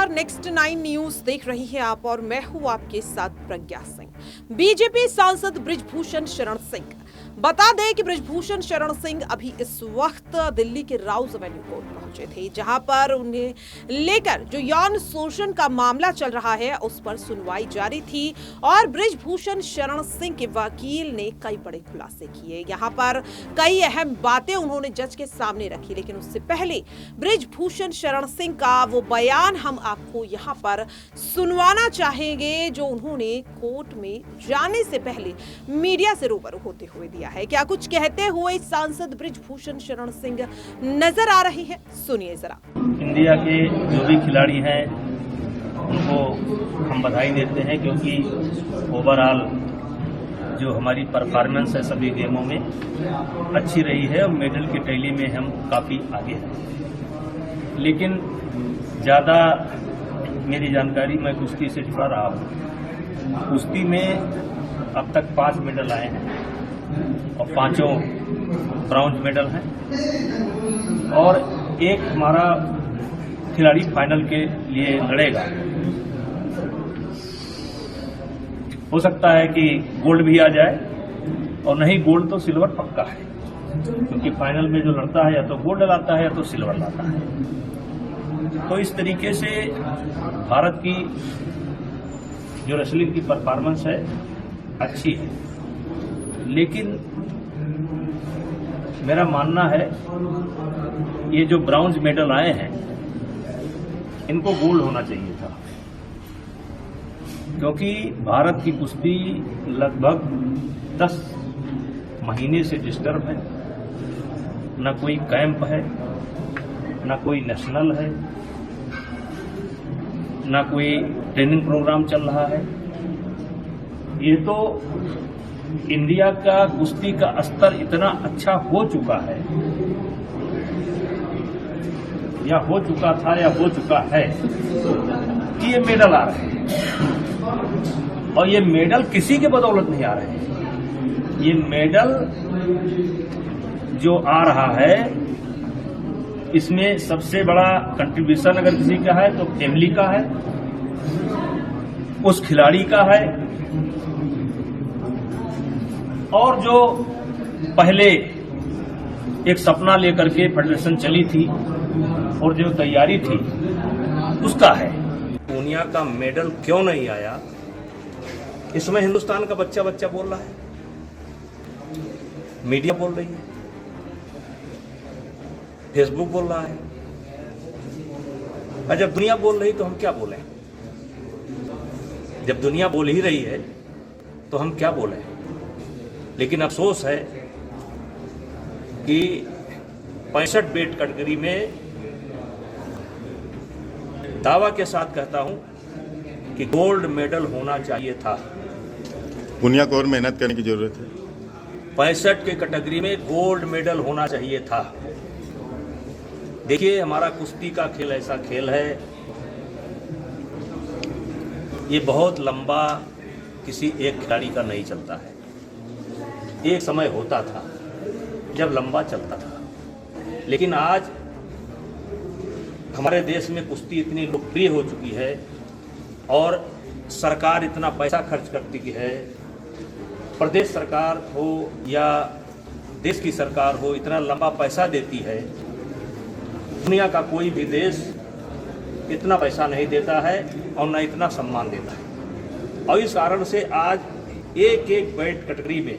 नमस्कार, next 9 news देख रही हैं आप और मैं हूं आपके साथ प्रज्ञा सिंह। बीजेपी सांसद बृजभूषण शरण सिंह, बता दें कि बृजभूषण शरण सिंह अभी इस वक्त दिल्ली के राउज एवेन्यू कोर्ट पहुंचे थे, जहां पर उन्हें लेकर जो यौन शोषण का मामला चल रहा है उस पर सुनवाई जारी थी और बृजभूषण शरण सिंह के वकील ने कई बड़े खुलासे किए। यहां पर कई अहम बातें उन्होंने जज के सामने रखी, लेकिन उससे पहले बृजभूषण शरण सिंह का वो बयान हम आपको यहां पर सुनवाना चाहेंगे जो उन्होंने कोर्ट में जाने से पहले मीडिया से रूबरू होते हुए दिया है। क्या कुछ कहते हुए सांसद बृजभूषण शरण सिंह नजर आ रहे हैं, सुनिए जरा। इंडिया के जो भी खिलाड़ी हैं उनको हम बधाई देते हैं, क्योंकि ओवरऑल जो हमारी परफॉर्मेंस है सभी गेमों में अच्छी रही है और मेडल की टैली में हम काफ़ी आगे हैं। लेकिन ज़्यादा मेरी जानकारी मैं कुश्ती से जुड़ा रहा हूँ। कुश्ती में अब तक 5 मेडल आए हैं और 5 ब्रॉन्ज मेडल हैं और एक हमारा खिलाड़ी फाइनल के लिए लड़ेगा। हो सकता है कि गोल्ड भी आ जाए और नहीं गोल्ड तो सिल्वर पक्का है, क्योंकि फाइनल में जो लड़ता है या तो गोल्ड लाता है या तो सिल्वर लाता है। तो इस तरीके से भारत की जो रेसलिंग की परफॉर्मेंस है अच्छी है, लेकिन मेरा मानना है ये जो ब्रॉन्ज मेडल आए हैं इनको गोल्ड होना चाहिए था, क्योंकि भारत की कुश्ती लगभग 10 महीने से डिस्टर्ब है। न कोई कैंप है, न कोई नेशनल है, न कोई ट्रेनिंग प्रोग्राम चल रहा है। ये तो इंडिया का कुश्ती का स्तर इतना अच्छा हो चुका है या हो चुका था या हो चुका है कि ये मेडल आ रहे हैं और ये मेडल किसी के बदौलत नहीं आ रहे हैं। ये मेडल जो आ रहा है इसमें सबसे बड़ा कंट्रीब्यूशन अगर किसी का है तो फैमिली का है, उस खिलाड़ी का है, और जो पहले एक सपना लेकर के फेडरेशन चली थी और जो तैयारी थी उसका है। दुनिया का मेडल क्यों नहीं आया, इसमें हिंदुस्तान का बच्चा बच्चा बोल रहा है, मीडिया बोल रही है, फेसबुक बोल रहा है। और जब दुनिया बोल रही तो हम क्या बोलें? जब दुनिया बोल ही रही है तो हम क्या बोलें? लेकिन अफसोस है कि 65 वेट कैटेगरी में दावा के साथ कहता हूं कि गोल्ड मेडल होना चाहिए था। दुनिया को और मेहनत करने की जरूरत है। 65 के कैटेगरी में गोल्ड मेडल होना चाहिए था। देखिए, हमारा कुश्ती का खेल ऐसा खेल है, ये बहुत लंबा किसी एक खिलाड़ी का नहीं चलता है। एक समय होता था जब लंबा चलता था, लेकिन आज हमारे देश में कुश्ती इतनी लोकप्रिय हो चुकी है और सरकार इतना पैसा खर्च करती है, प्रदेश सरकार हो या देश की सरकार हो, इतना लंबा पैसा देती है। दुनिया का कोई भी देश इतना पैसा नहीं देता है और न इतना सम्मान देता है। और इस कारण से आज एक एक वेट कैटेगरी में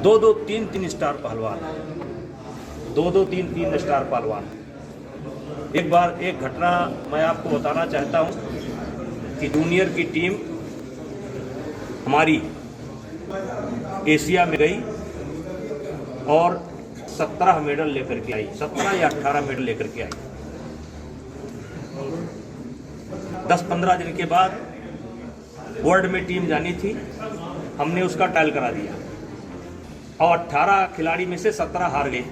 2-2, 3-3 स्टार पहलवान, 2-2, 3-3 स्टार पहलवान। एक बार एक घटना मैं आपको बताना चाहता हूं कि जूनियर की टीम हमारी एशिया में गई और 17 मेडल लेकर के आई, 17 या 18 मेडल लेकर के आई। 10-15 दिन के बाद वर्ल्ड में टीम जानी थी, हमने उसका ट्रायल करा दिया और 18 खिलाड़ी में से 17 हार गए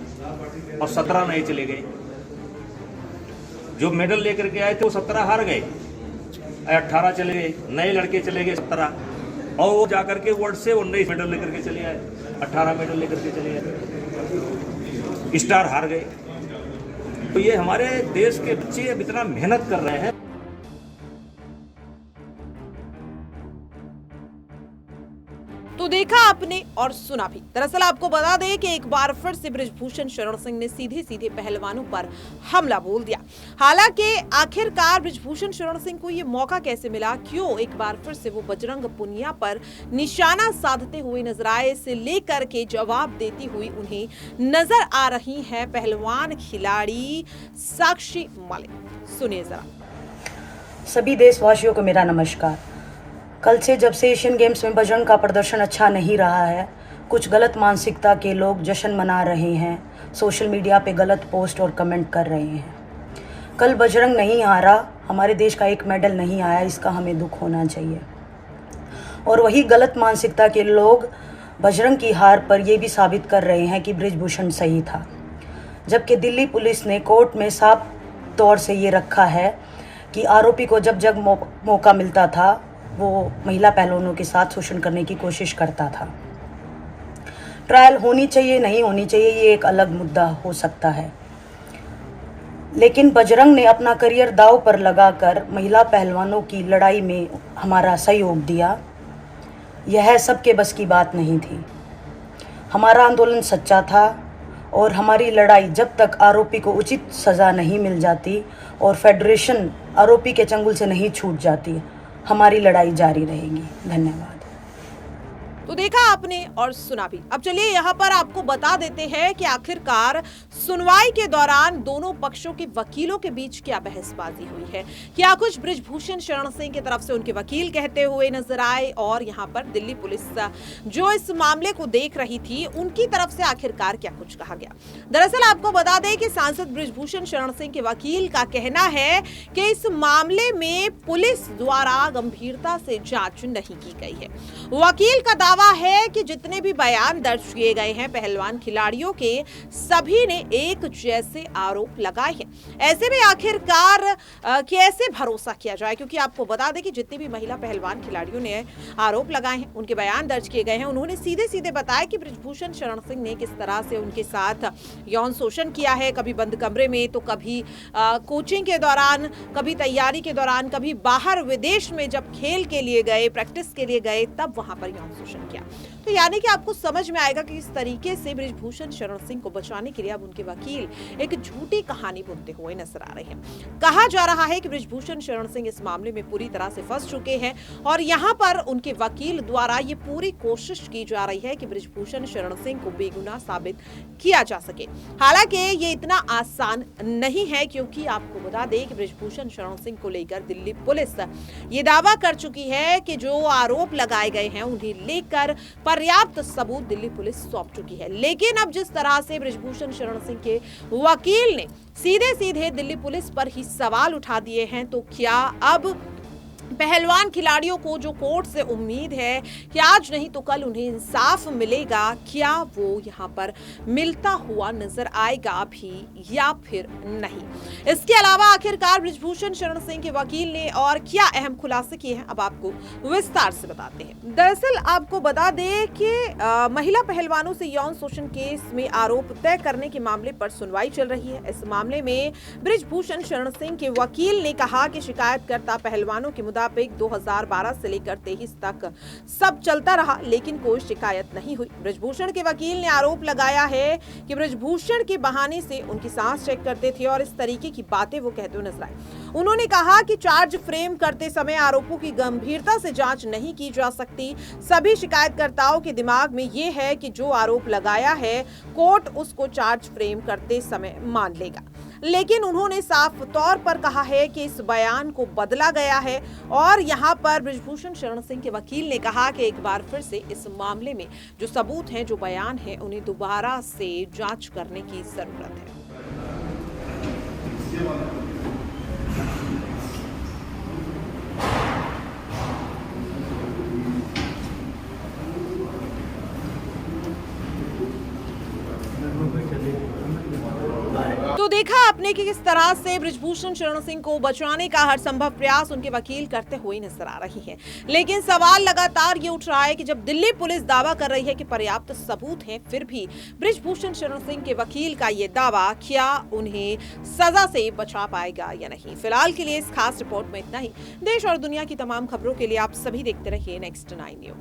और 17 नहीं चले गए। जो मेडल लेकर के आए थे वो 17 हार गए, 18 चले गए, नए लड़के चले गए 17, और वो जाकर के वर्ल्ड से 19 मेडल लेकर के चले आए, 18 मेडल लेकर के चले आए, स्टार हार गए। तो ये हमारे देश के बच्चे अब इतना मेहनत कर रहे हैं। तो देखा आपने और सुना भी। दरअसल आपको बता दें कि एक बार फिर से बृजभूषण शरण सिंह ने सीधे सीधे पहलवानों पर हमला बोल दिया। हालांकि आखिरकार बृजभूषण शरण सिंह को ये मौका कैसे मिला, क्यों एक बार फिर से वो बजरंग पुनिया पर निशाना साधते हुए नजर आए, इसे लेकर के जवाब देती हुई उन्हें नजर आ रही है पहलवान खिलाड़ी साक्षी मलिक। सुनिए जरा। सभी देशवासियों को मेरा नमस्कार। कल से जब से एशियन गेम्स में बजरंग का प्रदर्शन अच्छा नहीं रहा है, कुछ गलत मानसिकता के लोग जश्न मना रहे हैं, सोशल मीडिया पे गलत पोस्ट और कमेंट कर रहे हैं। कल बजरंग नहीं हारा, हमारे देश का एक मेडल नहीं आया, इसका हमें दुख होना चाहिए। और वही गलत मानसिकता के लोग बजरंग की हार पर यह भी साबित कर रहे हैं कि बृजभूषण सही था, जबकि दिल्ली पुलिस ने कोर्ट में साफ तौर से ये रखा है कि आरोपी को जब जब मौका मिलता था वो महिला पहलवानों के साथ शोषण करने की कोशिश करता था। ट्रायल होनी चाहिए नहीं होनी चाहिए ये एक अलग मुद्दा हो सकता है, लेकिन बजरंग ने अपना करियर दांव पर लगाकर महिला पहलवानों की लड़ाई में हमारा सहयोग दिया। यह सबके बस की बात नहीं थी। हमारा आंदोलन सच्चा था और हमारी लड़ाई जब तक आरोपी को उचित सज़ा नहीं मिल जाती और फेडरेशन आरोपी के चंगुल से नहीं छूट जाती, हमारी लड़ाई जारी रहेगी। धन्यवाद। तो देखा आपने और सुना भी। अब चलिए यहाँ पर आपको बता देते हैं कि आखिरकार सुनवाई के दौरान दोनों पक्षों के वकीलों के बीच क्या बहसबाजी हुई है, क्या कुछ बृजभूषण शरण सिंह की तरफ से उनके वकील कहते हुए नजर आए, और यहाँ पर दिल्ली पुलिस जो इस मामले को देख रही थी उनकी तरफ से आखिरकार क्या कुछ कहा गया। दरअसल आपको बता दें कि सांसद बृजभूषण शरण सिंह के वकील का कहना है कि इस मामले में पुलिस द्वारा गंभीरता से जांच नहीं की गई है। वकील का दावा है कि जितने भी बयान दर्ज किए गए हैं पहलवान खिलाड़ियों के, सभी ने एक जैसे आरोप लगाए हैं। ऐसे में आखिरकार कैसे भरोसा किया जाए, क्योंकि आपको बता दें कि जितने भी महिला पहलवान खिलाड़ियों ने आरोप लगाए हैं, उनके बयान दर्ज किए गए हैं। उन्होंने सीधे सीधे बताया कि बृजभूषण शरण सिंह ने किस तरह से उनके साथ यौन शोषण किया है, कभी बंद कमरे में तो कभी कोचिंग के दौरान, कभी तैयारी के दौरान, कभी बाहर विदेश में जब खेल के लिए गए, प्रैक्टिस के लिए गए, तब वहां पर यौन शोषण किया। तो यानी कि आपको समझ में आएगा कि इस तरीके से बृजभूषण शरण सिंह को बचाने के लिए अब उनके वकील एक झूठी कहानी बुनते हुए नजर आ रहे हैं। कहा जा रहा है कि बृजभूषण शरण सिंह इस मामले में पूरी तरह से फंस चुके हैं और यहाँ पर उनके वकील द्वारा ये पूरी कोशिश की जा रही है कि बृजभूषण शरण सिंह को बेगुनाह साबित किया जा सके। हालांकि ये इतना आसान नहीं है, क्योंकि आपको बता दें कि बृजभूषण शरण सिंह को लेकर दिल्ली पुलिस ये दावा कर चुकी है कि जो आरोप लगाए गए हैं उन्हें लेकर पर्याप्त सबूत दिल्ली पुलिस सौंप चुकी है। लेकिन अब जिस तरह से बृजभूषण शरण सिंह के वकील ने सीधे सीधे दिल्ली पुलिस पर ही सवाल उठा दिए हैं, तो क्या अब पहलवान खिलाड़ियों को जो कोर्ट से उम्मीद है कि आज नहीं तो कल उन्हें इंसाफ मिलेगा, क्या वो यहाँ पर मिलता हुआ नजर आएगा भी या फिर नहीं? इसके अलावा आखिरकार बृजभूषण शरण सिंह के वकील ने और क्या अहम खुलासे किए हैं, अब आपको विस्तार से बताते हैं। दरअसल आपको बता दें कि महिला पहलवानों से यौन शोषण केस में आरोप तय करने के मामले पर सुनवाई चल रही है। इस मामले में बृजभूषण शरण सिंह के वकील ने कहा कि शिकायतकर्ता पहलवानों के मुताबिक 2012 से लेकर 23 तक सब चलता रहा, लेकिन कोई शिकायत नहीं हुई। बृजभूषण के वकील ने आरोप लगाया है कि बृजभूषण के बहाने से उनकी सांस चेक करते थे और इस तरीके की बातें वो कहते हुए नजर आए। उन्होंने कहा कि चार्ज फ्रेम करते समय आरोपों की गंभीरता से जांच नहीं की जा सकती। सभी शिकायतकर्ताओं के दिमाग में ये है कि जो आरोप लगाया है कोर्ट उसको चार्ज फ्रेम करते समय मान लेगा, लेकिन उन्होंने साफ तौर पर कहा है कि इस बयान को बदला गया है। और यहाँ पर बृजभूषण शरण सिंह के वकील ने कहा कि एक बार फिर से इस मामले में जो सबूत हैं, जो बयान है, उन्हें दोबारा से जांच करने की जरूरत है। तो देखा आपने कि किस तरह से बृजभूषण शरण सिंह को बचाने का हर संभव प्रयास उनके वकील करते हुए नजर आ रही है। लेकिन सवाल लगातार ये उठ रहा है कि जब दिल्ली पुलिस दावा कर रही है कि पर्याप्त सबूत हैं, फिर भी बृजभूषण शरण सिंह के वकील का ये दावा क्या उन्हें सजा से बचा पाएगा या नहीं? फिलहाल के लिए इस खास रिपोर्ट में इतना ही। देश और दुनिया की तमाम खबरों के लिए आप सभी देखते रहिए नेक्स्ट 9 न्यूज।